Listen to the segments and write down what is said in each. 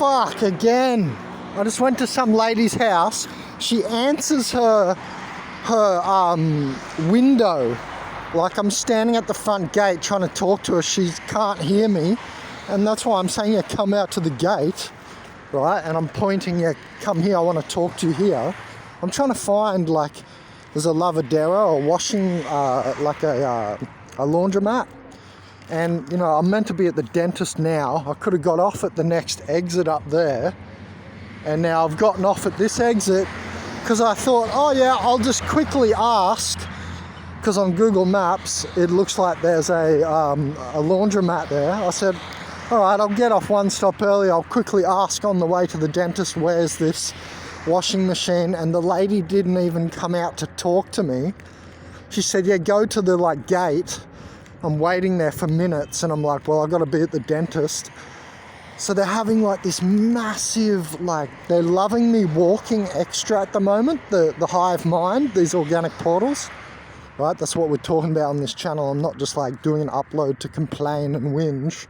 fuck, again. I just went to some lady's house. She answers her window like I'm standing at the front gate trying to talk to her. She can't hear me, and that's why I'm saying, yeah, come out to the gate, right? And I'm pointing, yeah, come here, I want to talk to you here. I'm trying to find, like, there's a lavadera or washing, like a laundromat. And, you know, I'm meant to be at the dentist now. I could have got off at the next exit up there. And now I've gotten off at this exit because I thought, oh yeah, I'll just quickly ask, because on Google Maps, it looks like there's a laundromat there. I said, all right, I'll get off one stop early. I'll quickly ask on the way to the dentist, where's this washing machine? And the lady didn't even come out to talk to me. She said, yeah, go to the like gate. I'm waiting there for minutes, and I'm like, well, I've got to be at the dentist. So they're having like this massive, like, they're loving me walking extra at the moment, the Hive mind, these organic portals, right? That's what we're talking about on this channel. I'm not just like doing an upload to complain and whinge.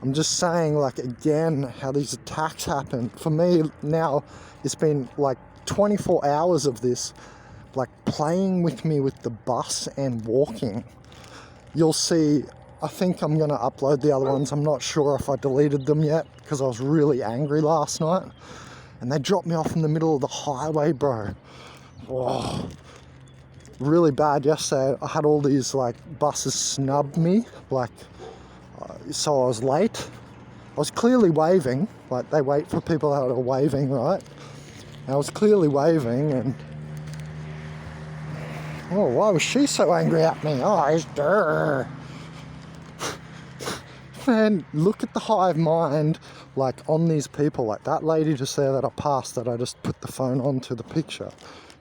I'm just saying, like, again, how these attacks happen. For me now, it's been like 24 hours of this, like, playing with me with the bus and walking. You'll see, I think I'm going to upload the other ones. I'm not sure if I deleted them yet because I was really angry last night. And they dropped me off in the middle of the highway, bro. Oh, really bad yesterday. I had all these, like, buses snub me, like, so I was late. I was clearly waving, like they wait for people that are waving, right? And I was clearly waving, and oh, why was she so angry at me? Oh, it's durr. Man, look at the hive mind, like, on these people. Like that lady just there that I passed, that I just put the phone onto the picture.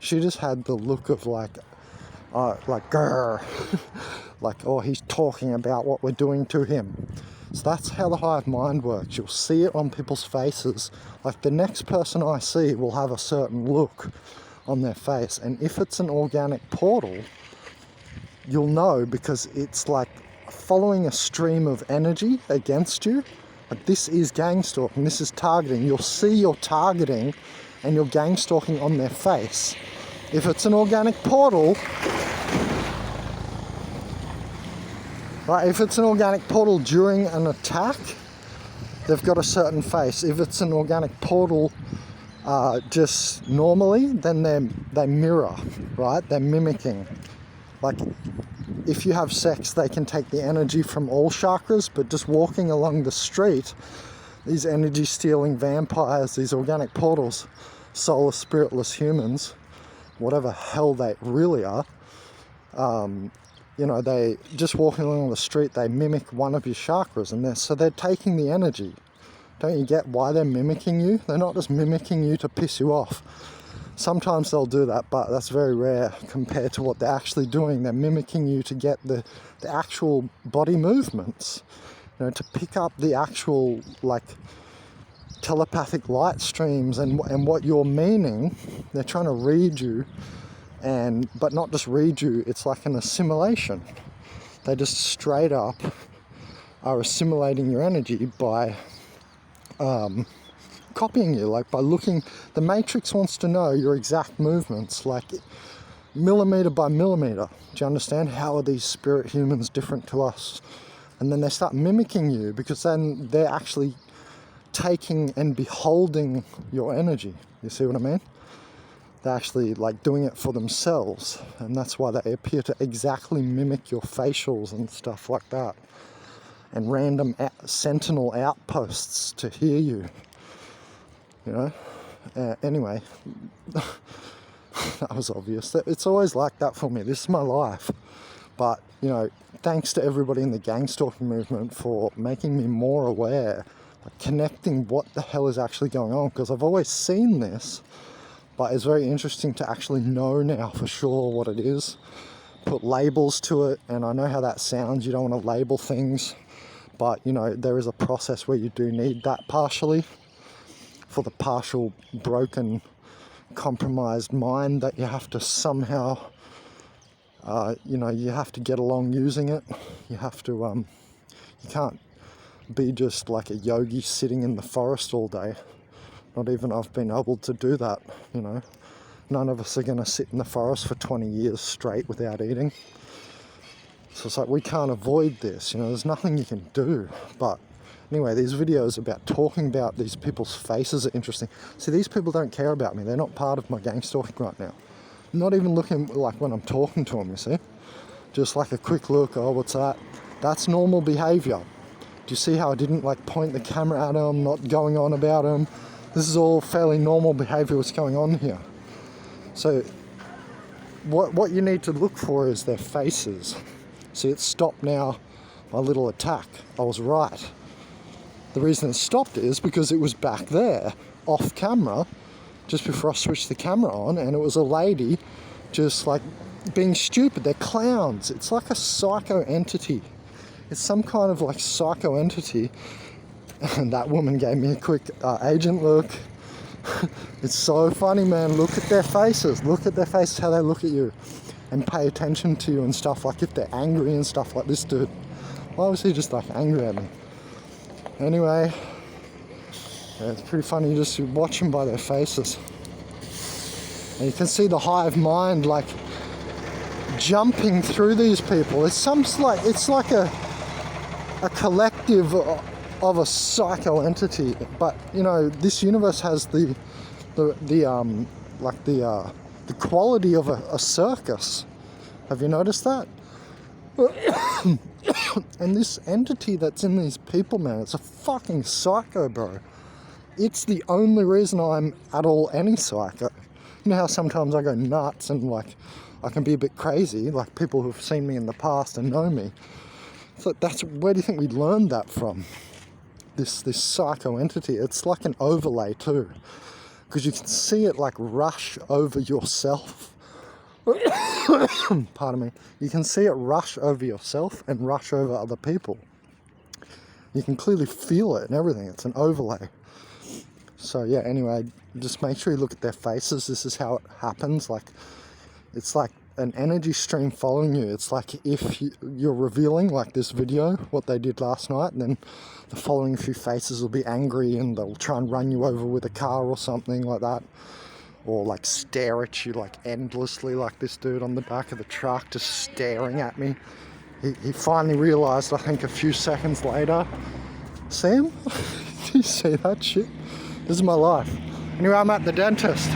She just had the look of like grr. Like, oh, he's talking about what we're doing to him. So that's how the hive mind works. You'll see it on people's faces. Like, the next person I see will have a certain look on their face. And if it's an organic portal, you'll know, because it's like following a stream of energy against you. Like, this is gang stalking, this is targeting. You'll see your targeting and your gang stalking on their face. If it's an organic portal, right, if it's an organic portal during an attack, they've got a certain face. If it's an organic portal just normally, then they mirror, right? They're mimicking. Like, if you have sex, they can take the energy from all chakras, but just walking along the street, these energy-stealing vampires, these organic portals, soulless, spiritless humans, whatever hell they really are, you know, they just walking along the street, they mimic one of your chakras, and so they're taking the energy. Don't you get why they're mimicking you? They're not just mimicking you to piss you off. Sometimes they'll do that, but that's very rare compared to what they're actually doing. They're mimicking you to get the actual body movements, you know, to pick up the actual, like, telepathic light streams and what you're meaning. They're trying to read you, but not just read you, it's like an assimilation. They just straight up are assimilating your energy by copying you, like by looking. The Matrix wants to know your exact movements, like millimeter by millimeter. Do you understand? How are these spirit humans different to us? And then they start mimicking you, because then they're actually taking and beholding your energy. You see what I mean? They're actually like doing it for themselves, and that's why they appear to exactly mimic your facials and stuff like that, and random sentinel outposts to hear you, you know. Anyway, that was obvious. It's always like that for me. This is my life. But, you know, thanks to everybody in the gang stalking movement for making me more aware, like connecting what the hell is actually going on, because I've always seen this, but it's very interesting to actually know now for sure what it is, put labels to it. And I know how that sounds. You don't want to label things, but, you know, there is a process where you do need that partially, for the partial broken, compromised mind that you have to somehow, you know, you have to get along using it. You have to, you can't be just like a yogi sitting in the forest all day. Not even I've been able to do that, you know. None of us are going to sit in the forest for 20 years straight without eating. So it's like, we can't avoid this, you know, there's nothing you can do. But anyway, these videos about talking about these people's faces are interesting. See, these people don't care about me. They're not part of my gang stalking right now. Not even looking like when I'm talking to them, you see. Just like a quick look, oh, what's that? That's normal behavior. Do you see how I didn't like point the camera at them, not going on about them? This is all fairly normal behavior what's going on here. So what you need to look for is their faces. See, it stopped now, my little attack. I was right. The reason it stopped is because it was back there, off camera, just before I switched the camera on, and it was a lady just like being stupid. They're clowns. It's like a psycho entity. It's some kind of like psycho entity. And that woman gave me a quick agent look. It's so funny, man. Look at their faces. Look at their faces, how they look at you. And pay attention to you and stuff, like if they're angry and stuff like this dude. Why was he just like angry at me? Anyway, yeah, it's pretty funny, you just watch them by their faces. And you can see the hive mind like jumping through these people. It's like a collective of a psycho entity. But you know, this universe has the quality of a circus. Have you noticed that? And this entity that's in these people, man, it's a fucking psycho, bro. It's the only reason I'm at all any psycho. You know how sometimes I go nuts and like I can be a bit crazy, like people who've seen me in the past and know me. So where do you think we learned that from? This psycho entity. It's like an overlay too, because you can see it like rush over yourself. Pardon me. You can see it rush over yourself and rush over other people. You can clearly feel it and everything. It's an overlay. So yeah, anyway, just make sure you look at their faces. This is how it happens. Like, it's like an energy stream following you. It's like if you're revealing, like this video, what they did last night, and then the following few faces will be angry and they'll try and run you over with a car or something like that. Or like stare at you like endlessly, like this dude on the back of the truck just staring at me. He finally realised, I think a few seconds later. See him? Do you see that shit? This is my life. Anyway, I'm at the dentist.